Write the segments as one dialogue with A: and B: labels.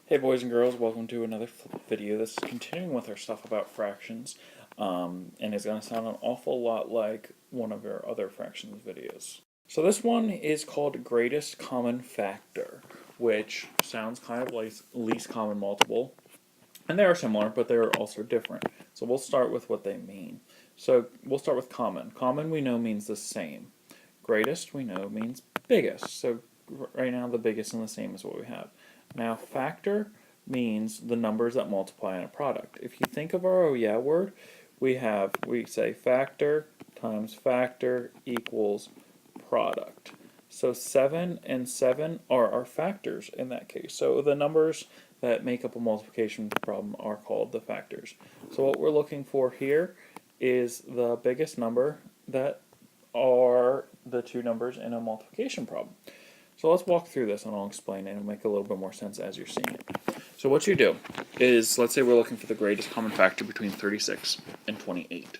A: Hey boys and girls, welcome to another video. This is continuing with our stuff about fractions, and it's going to sound an awful lot like one of our other fractions videos. So this one is called Greatest Common Factor, which sounds kind of like least common multiple, and they are similar, but they're also different. So we'll start with what they mean. So we'll start with common. Common we know means the same. Greatest we know means biggest. So right now the biggest and the same is what we have. Now factor means the numbers that multiply in a product. If you think of our oh yeah word, we say factor times factor equals product. So 7 and 7 are our factors in that case. So the numbers that make up a multiplication problem are called the factors. So what we're looking for here is the biggest number that are the two numbers in a multiplication problem. So let's walk through this and I'll explain it and it'll make a little bit more sense as you're seeing it. So what you do is, let's say we're looking for the greatest common factor between 36 and 28.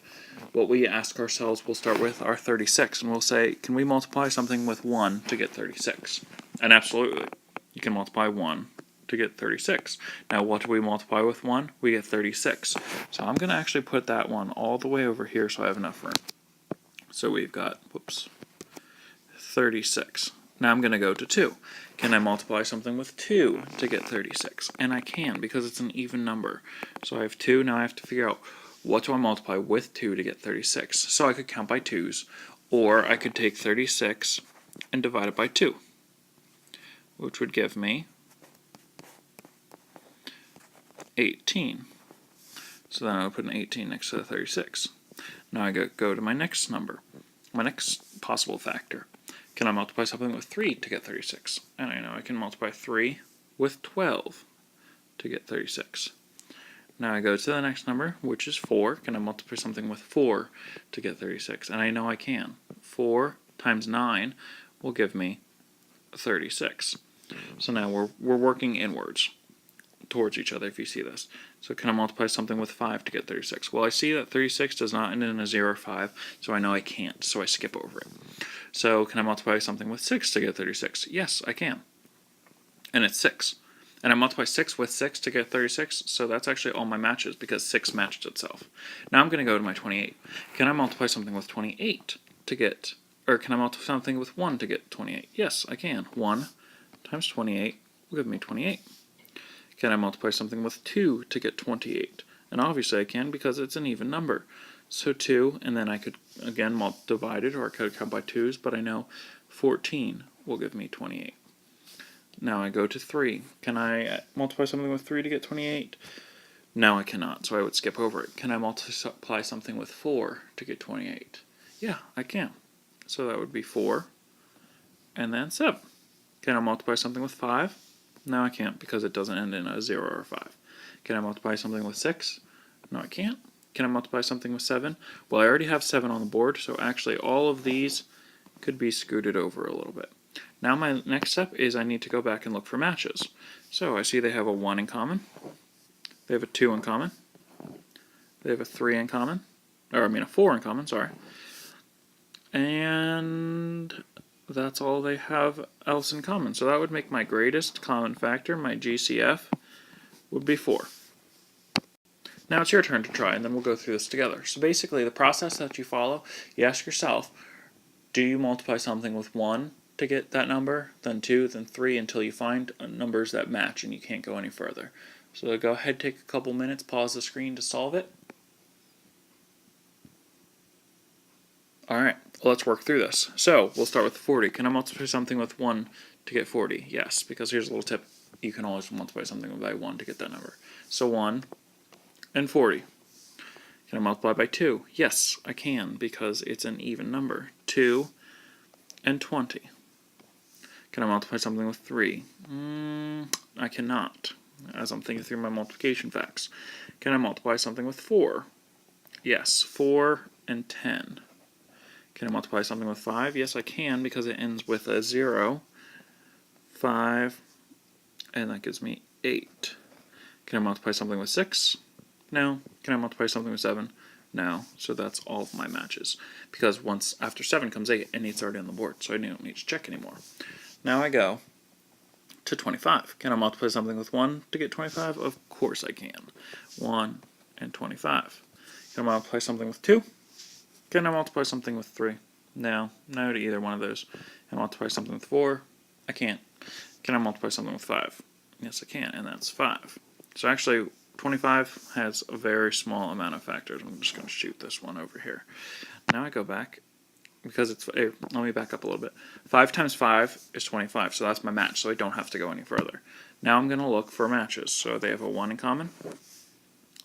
A: What we ask ourselves, we'll start with our 36 and we'll say, can we multiply something with 1 to get 36? And absolutely, you can multiply 1 to get 36. Now what do we multiply with 1? We get 36. So I'm going to actually put that one all the way over here so I have enough room. So we've got, 36. Now I'm going to go to 2. Can I multiply something with 2 to get 36? And I can, because it's an even number. So I have 2, now I have to figure out what do I multiply with 2 to get 36. So I could count by 2's, or I could take 36 and divide it by 2, which would give me 18. So then I would put an 18 next to the 36. Now I go to my next number, my next possible factor. Can I multiply something with 3 to get 36? And I know I can multiply 3 with 12 to get 36. Now I go to the next number, which is 4. Can I multiply something with 4 to get 36? And I know I can. 4 times 9 will give me 36. So now we're working inwards towards each other, if you see this. So can I multiply something with 5 to get 36? Well, I see that 36 does not end in a 0 or 5, so I know I can't, so I skip over it. So can I multiply something with 6 to get 36? Yes, I can. And it's 6. And I multiply 6 with 6 to get 36, so that's actually all my matches, because 6 matched itself. Now I'm going to go to my 28. Can I multiply something with 28 to get, or can I multiply something with 1 to get 28? Yes, I can. 1 times 28 will give me 28. Can I multiply something with 2 to get 28? And obviously I can, because it's an even number. So 2, and then I could, again, divide it, or I could count by 2's, but I know 14 will give me 28. Now I go to 3. Can I multiply something with 3 to get 28? No, I cannot, so I would skip over it. Can I multiply something with 4 to get 28? Yeah, I can. So that would be 4, and then 7. Can I multiply something with 5? No, I can't, because it doesn't end in a 0 or a 5. Can I multiply something with 6? No, I can't. Can I multiply something with 7? Well, I already have 7 on the board, so actually all of these could be scooted over a little bit. Now my next step is I need to go back and look for matches. So I see they have a 1 in common, they have a 2 in common, they have a 3 in common, or I mean a 4 in common, sorry. And that's all they have else in common. So that would make my greatest common factor, my GCF, would be 4. Now it's your turn to try, and then we'll go through this together. So basically, the process that you follow, you ask yourself, do you multiply something with 1 to get that number, then 2, then 3, until you find numbers that match and you can't go any further. So go ahead, take a couple minutes, pause the screen to solve it. Alright, let's work through this. So, we'll start with 40. Can I multiply something with 1 to get 40? Yes, because here's a little tip. You can always multiply something by 1 to get that number. So 1 and 40. Can I multiply by 2? Yes, I can, because it's an even number. 2 and 20. Can I multiply something with 3? I cannot, as I'm thinking through my multiplication facts. Can I multiply something with 4? Yes, 4 and 10. Can I multiply something with 5? Yes, I can, because it ends with a 0, 5, and that gives me 8. Can I multiply something with 6? No. Can I multiply something with 7? No. So that's all of my matches. Because once after 7 comes 8, and 8's already on the board, so I don't need to check anymore. Now I go to 25. Can I multiply something with 1 to get 25? Of course I can. 1 and 25. Can I multiply something with 2? Can I multiply something with 3? No to either one of those. Can I multiply something with 4? I can't. Can I multiply something with 5? Yes, I can, and that's 5. So actually, 25 has a very small amount of factors. I'm just going to shoot this one over here. Now I go back, because it's, let me back up a little bit. 5 times 5 is 25, so that's my match, so I don't have to go any further. Now I'm going to look for matches. So they have a 1 in common,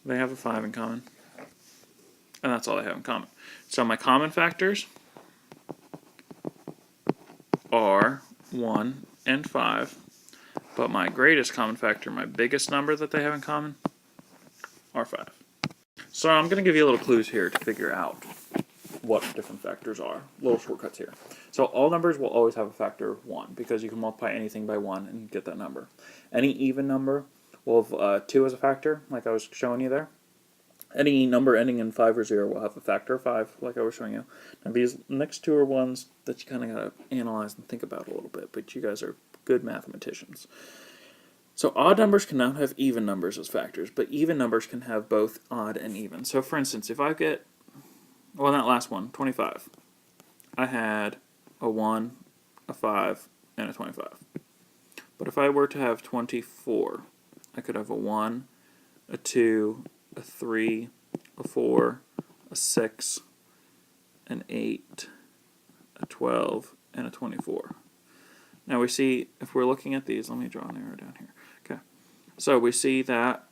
A: they have a 5 in common, and that's all they have in common. So my common factors are 1 and 5, but my greatest common factor, my biggest number that they have in common, are 5. So I'm going to give you little clues here to figure out what different factors are. Little shortcuts here. So all numbers will always have a factor of 1, because you can multiply anything by 1 and get that number. Any even number will have 2 as a factor, like I was showing you there. Any number ending in 5 or 0 will have a factor of 5, like I was showing you. Now these next two are ones that you kind of got to analyze and think about a little bit, but you guys are good mathematicians. So odd numbers cannot have even numbers as factors, but even numbers can have both odd and even. So for instance, if I get, well, that last one, 25, I had a 1, a 5, and a 25. But if I were to have 24, I could have a 1, a 2, a 3, a 4, a 6, an 8, a 12, and a 24. Now we see, if we're looking at these, let me draw an arrow down here. Okay, so we see that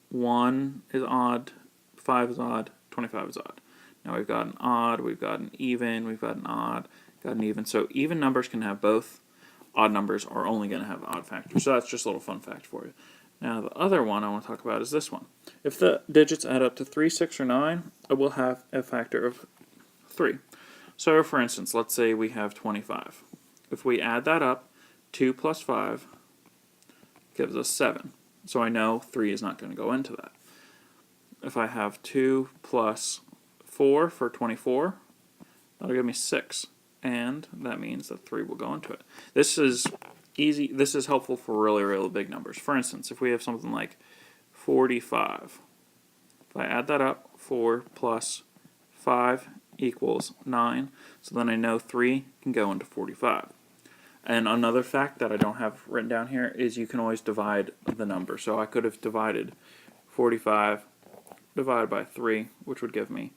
A: 1 is odd, 5 is odd, 25 is odd. Now we've got an odd, we've got an even, we've got an odd, got an even. So even numbers can have both. Odd numbers are only going to have odd factors. So that's just a little fun fact for you. Now the other one I want to talk about is this one. If the digits add up to 3, 6, or 9, it will have a factor of 3. So for instance, let's say we have 25. If we add that up, 2 plus 5 gives us 7. So I know 3 is not going to go into that. If I have 2 plus 4 for 24, that'll give me 6. And that means that 3 will go into it. This is easy. This is helpful for really, really big numbers. For instance, if we have something like 45, if I add that up, 4 plus 5 equals 9. So then I know 3 can go into 45. And another fact that I don't have written down here is you can always divide the number. So I could have divided 45 divided by 3, which would give me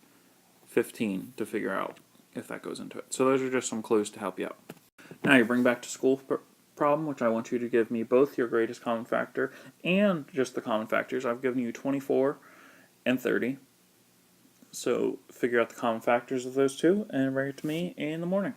A: 15 to figure out if that goes into it. So those are just some clues to help you out. Now you bring back to school problem, which I want you to give me both your greatest common factor and just the common factors. I've given you 24 and 30. So figure out the common factors of those two and bring it to me in the morning.